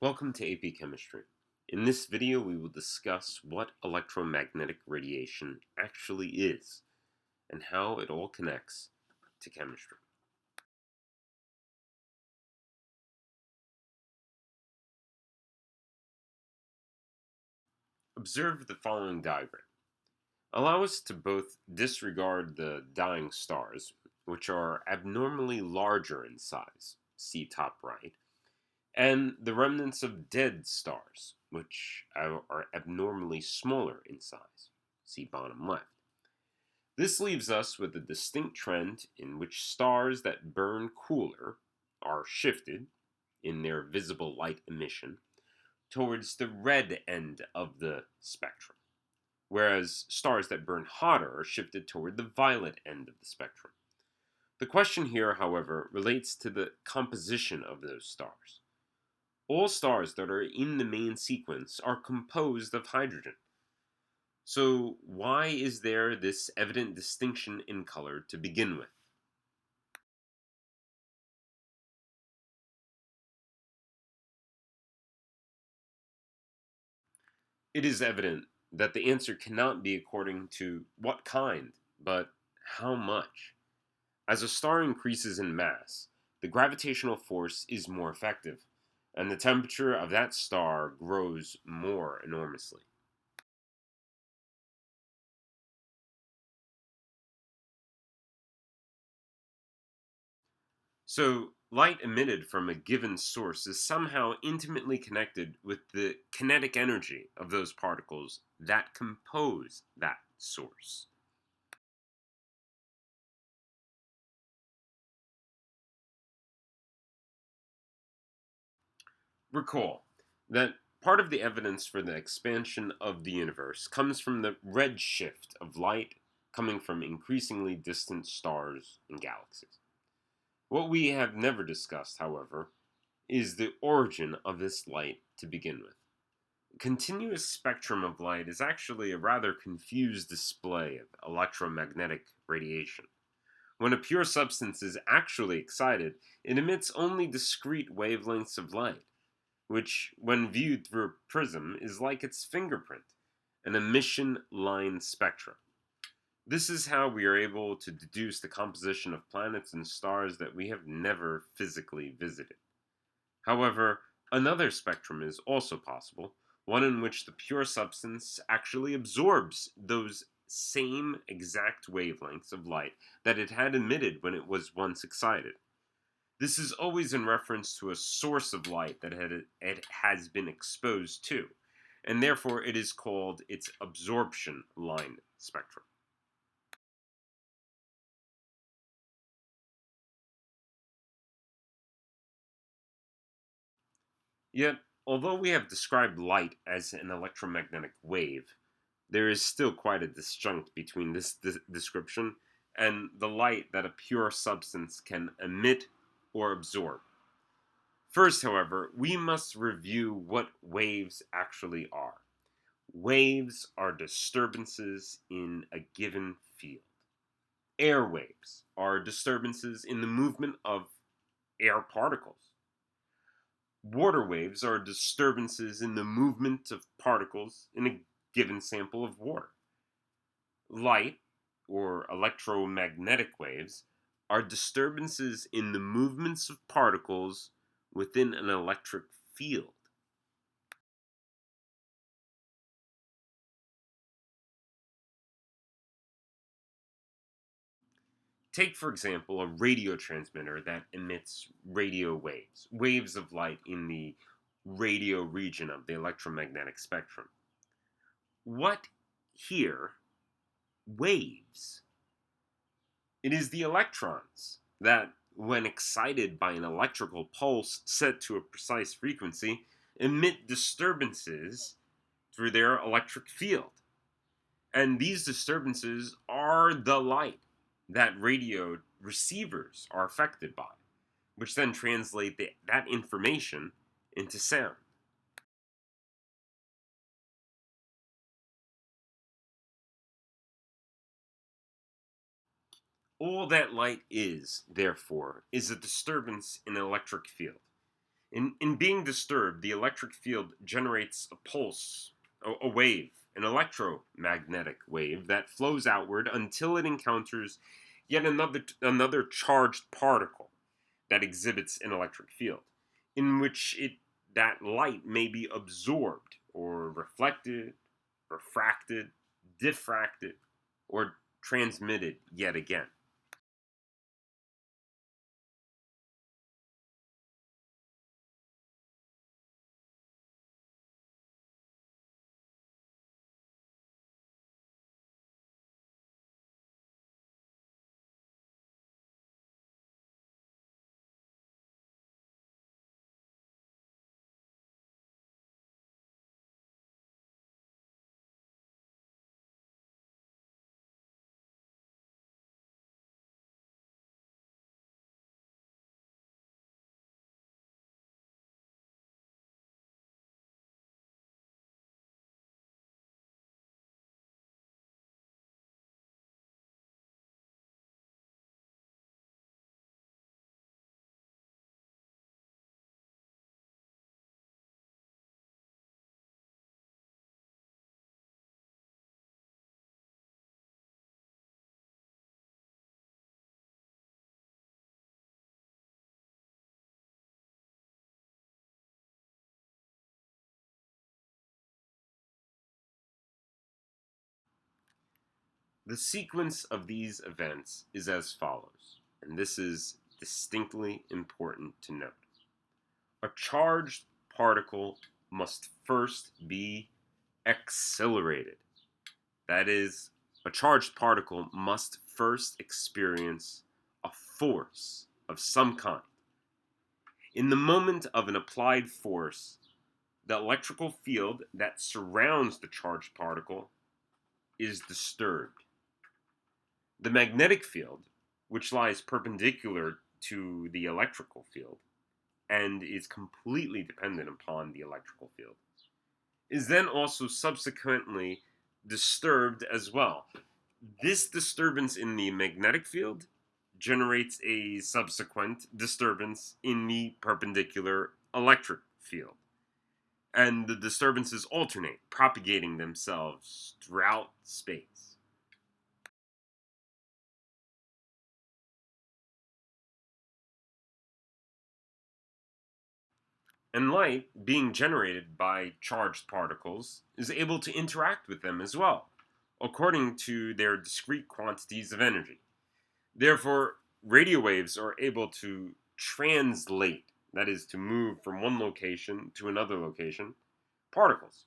Welcome to AP Chemistry. In this video, we will discuss what electromagnetic radiation actually is and how it all connects to chemistry. Observe the following diagram. Allow us to both disregard the dying stars, which are abnormally larger in size, see top right, and the remnants of dead stars, which are abnormally smaller in size, see bottom left. This leaves us with a distinct trend in which stars that burn cooler are shifted, in their visible light emission, towards the red end of the spectrum, whereas stars that burn hotter are shifted toward the violet end of the spectrum. The question here, however, relates to the composition of those stars. All stars that are in the main sequence are composed of hydrogen. So why is there this evident distinction in color to begin with? It is evident that the answer cannot be according to what kind, but how much. As a star increases in mass, the gravitational force is more effective, and the temperature of that star grows more enormously. So, light emitted from a given source is somehow intimately connected with the kinetic energy of those particles that compose that source. Recall that part of the evidence for the expansion of the universe comes from the redshift of light coming from increasingly distant stars and galaxies. What we have never discussed, however, is the origin of this light to begin with. A continuous spectrum of light is actually a rather confused display of electromagnetic radiation. When a pure substance is actually excited, it emits only discrete wavelengths of light, which, when viewed through a prism, is like its fingerprint, an emission line spectra. This is how we are able to deduce the composition of planets and stars that we have never physically visited. However, another spectrum is also possible, one in which the pure substance actually absorbs those same exact wavelengths of light that it had emitted when it was once excited. This is always in reference to a source of light that it has been exposed to, and therefore it is called its absorption line spectrum. Yet, although we have described light as an electromagnetic wave, there is still quite a disjunct between this description and the light that a pure substance can emit or absorb. First, however, we must review what waves actually are. Waves are disturbances in a given field. Air waves are disturbances in the movement of air particles. Water waves are disturbances in the movement of particles in a given sample of water. Light, or electromagnetic waves, are disturbances in the movements of particles within an electric field. Take, for example, a radio transmitter that emits radio waves, waves of light in the radio region of the electromagnetic spectrum. What here waves? It is the electrons that, when excited by an electrical pulse set to a precise frequency, emit disturbances through their electric field. And these disturbances are the light that radio receivers are affected by, which then translate that information into sound. All that light is, therefore, is a disturbance in an electric field. In being disturbed, the electric field generates a pulse, a wave, an electromagnetic wave that flows outward until it encounters yet another charged particle that exhibits an electric field, in which that light may be absorbed or reflected, refracted, diffracted, or transmitted yet again. The sequence of these events is as follows, and this is distinctly important to note. A charged particle must first be accelerated. That is, a charged particle must first experience a force of some kind. In the moment of an applied force, the electrical field that surrounds the charged particle is disturbed. The magnetic field, which lies perpendicular to the electrical field and is completely dependent upon the electrical field, is then also subsequently disturbed as well. This disturbance in the magnetic field generates a subsequent disturbance in the perpendicular electric field. And the disturbances alternate, propagating themselves throughout space. And light, being generated by charged particles, is able to interact with them as well, according to their discrete quantities of energy. Therefore, radio waves are able to translate, that is, to move from one location to another location, particles,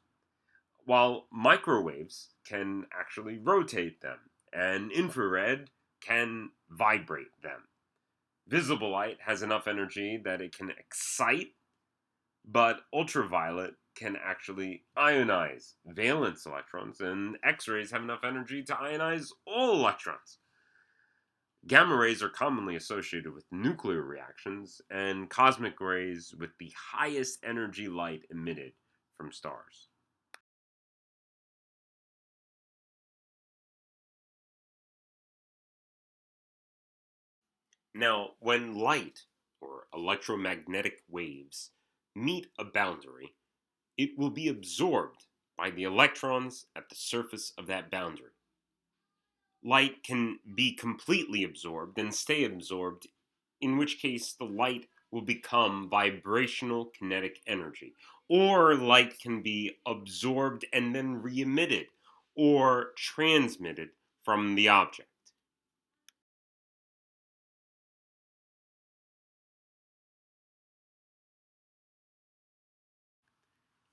while microwaves can actually rotate them, and infrared can vibrate them. Visible light has enough energy that it can excite, but ultraviolet can actually ionize valence electrons, and X rays have enough energy to ionize all electrons. Gamma rays are commonly associated with nuclear reactions, and cosmic rays with the highest energy light emitted from stars. Now, when light, or electromagnetic waves, meet a boundary, it will be absorbed by the electrons at the surface of that boundary. Light can be completely absorbed and stay absorbed, in which case the light will become vibrational kinetic energy. Or light can be absorbed and then re emitted or transmitted from the object.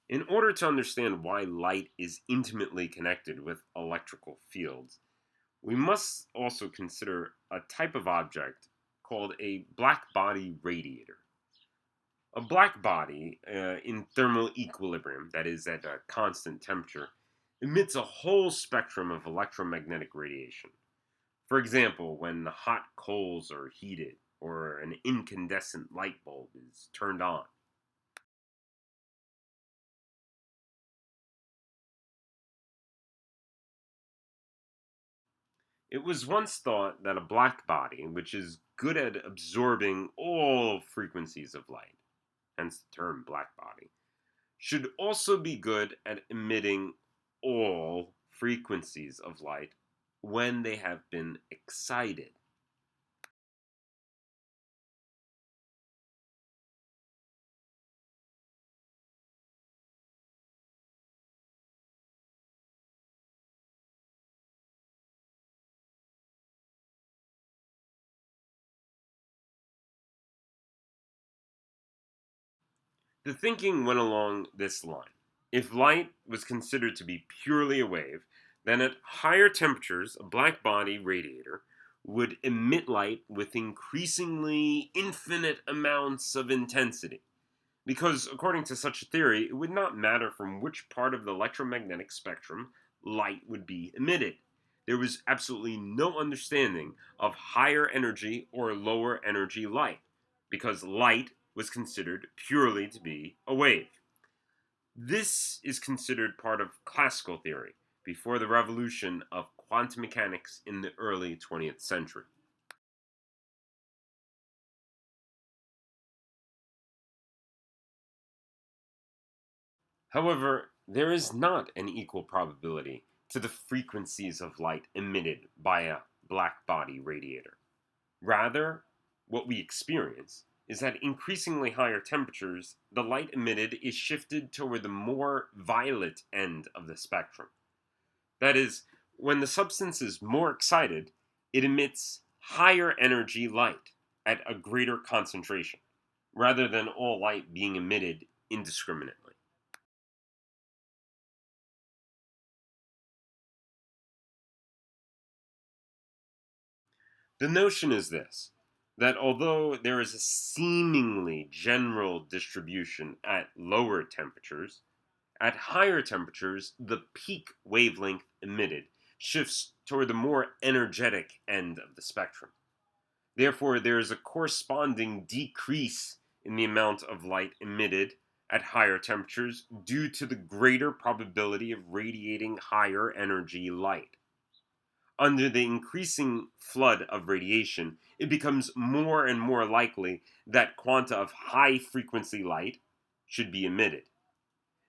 In order to understand why light is intimately connected with electrical fields, we must also consider a type of object called a blackbody radiator. A black body in thermal equilibrium, that is at a constant temperature, emits a whole spectrum of electromagnetic radiation. For example, when hot coals are heated or an incandescent light bulb is turned on. It was once thought that a black body, which is good at absorbing all frequencies of light, hence the term blackbody, should also be good at emitting all frequencies of light when they have been excited. The thinking went along this line. If light was considered to be purely a wave, then at higher temperatures, a black body radiator would emit light with increasingly infinite amounts of intensity. Because, according to such a theory, it would not matter from which part of the electromagnetic spectrum light would be emitted. There was absolutely no understanding of higher energy or lower energy light, because light was considered purely to be a wave. This is considered part of classical theory before the revolution of quantum mechanics in the early 20th century. However, there is not an equal probability to the frequencies of light emitted by a black body radiator. Rather, what we experience is that increasingly higher temperatures, the light emitted is shifted toward the more violet end of the spectrum. That is, when the substance is more excited, it emits higher energy light at a greater concentration, rather than all light being emitted indiscriminately. The notion is this, that although there is a seemingly general distribution at lower temperatures, at higher temperatures the peak wavelength emitted shifts toward the more energetic end of the spectrum. Therefore, there is a corresponding decrease in the amount of light emitted at higher temperatures due to the greater probability of radiating higher energy light. Under the increasing flood of radiation, it becomes more and more likely that quanta of high frequency light should be emitted.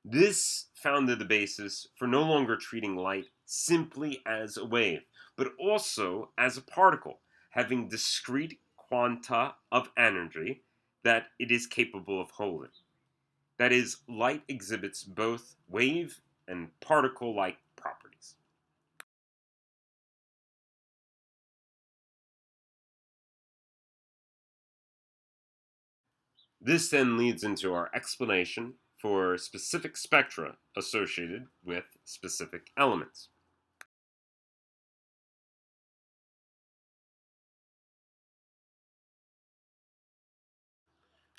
This founded the basis for no longer treating light simply as a wave, but also as a particle, having discrete quanta of energy that it is capable of holding. That is, light exhibits both wave and particle like properties. This then leads into our explanation for specific spectra associated with specific elements.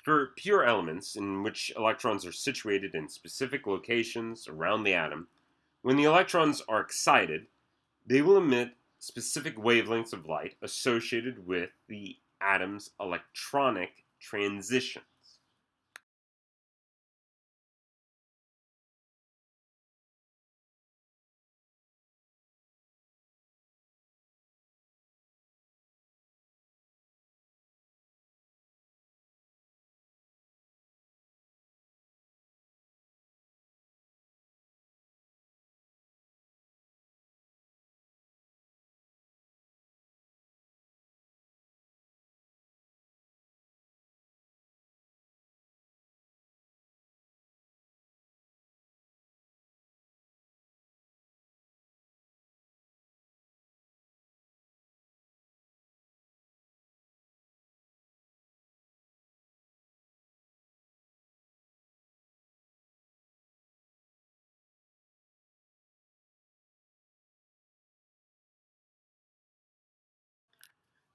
For pure elements, in which electrons are situated in specific locations around the atom, when the electrons are excited, they will emit specific wavelengths of light associated with the atom's electronic transitions.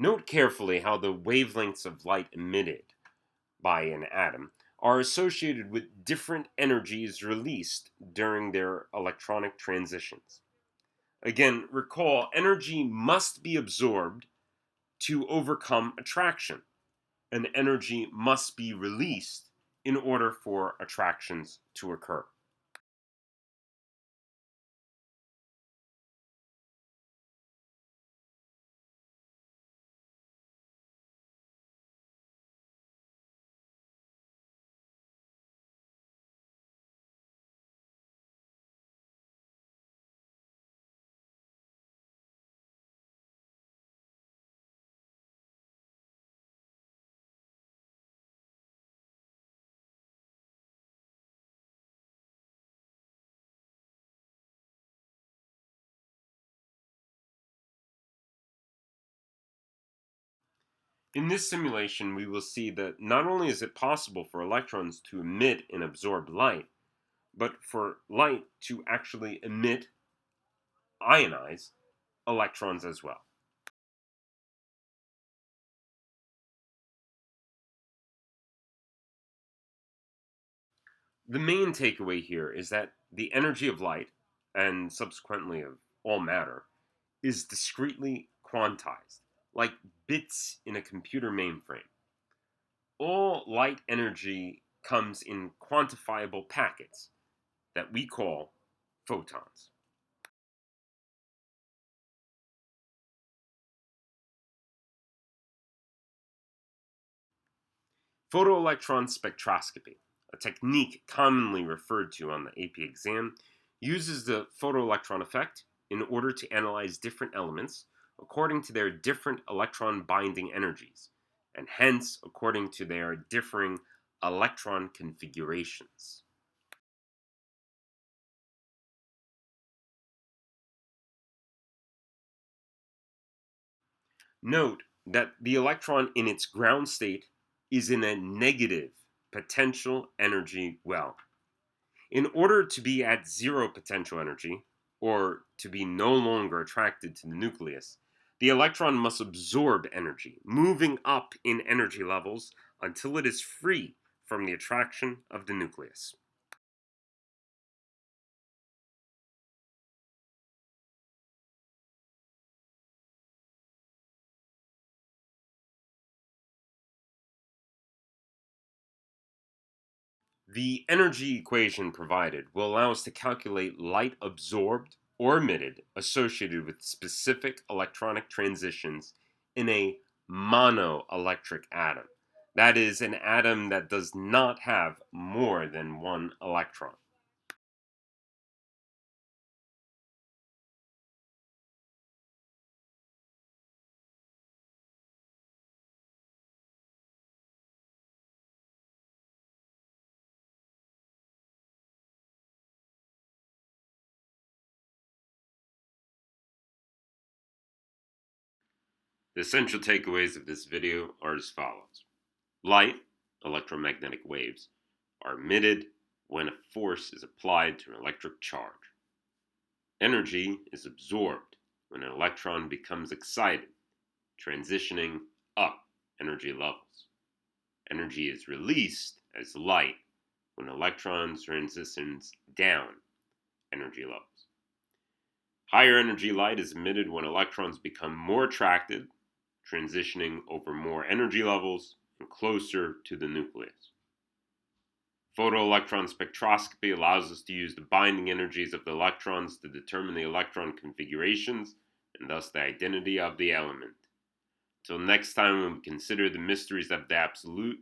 Note carefully how the wavelengths of light emitted by an atom are associated with different energies released during their electronic transitions. Again, recall energy must be absorbed to overcome attraction, and energy must be released in order for attractions to occur. In this simulation, we will see that not only is it possible for electrons to emit and absorb light, but for light to actually emit, ionize, electrons as well. The main takeaway here is that the energy of light, and subsequently of all matter, is discretely quantized, like bits in a computer mainframe. All light energy comes in quantifiable packets that we call photons. Photoelectron spectroscopy, a technique commonly referred to on the AP exam, uses the photoelectron effect in order to analyze different elements according to their different electron binding energies, and hence according to their differing electron configurations. Note that the electron in its ground state is in a negative potential energy well. In order to be at zero potential energy, or to be no longer attracted to the nucleus, the electron must absorb energy, moving up in energy levels until it is free from the attraction of the nucleus. The energy equation provided will allow us to calculate light absorbed or emitted associated with specific electronic transitions in a monoelectric atom. That is, an atom that does not have more than one electron. The essential takeaways of this video are as follows. Light, electromagnetic waves, are emitted when a force is applied to an electric charge. Energy is absorbed when an electron becomes excited, transitioning up energy levels. Energy is released as light when electrons transitions down energy levels. Higher energy light is emitted when electrons become more attracted, transitioning over more energy levels and closer to the nucleus. Photoelectron spectroscopy allows us to use the binding energies of the electrons to determine the electron configurations and thus the identity of the element. Till next time, when we consider the mysteries of the absolute,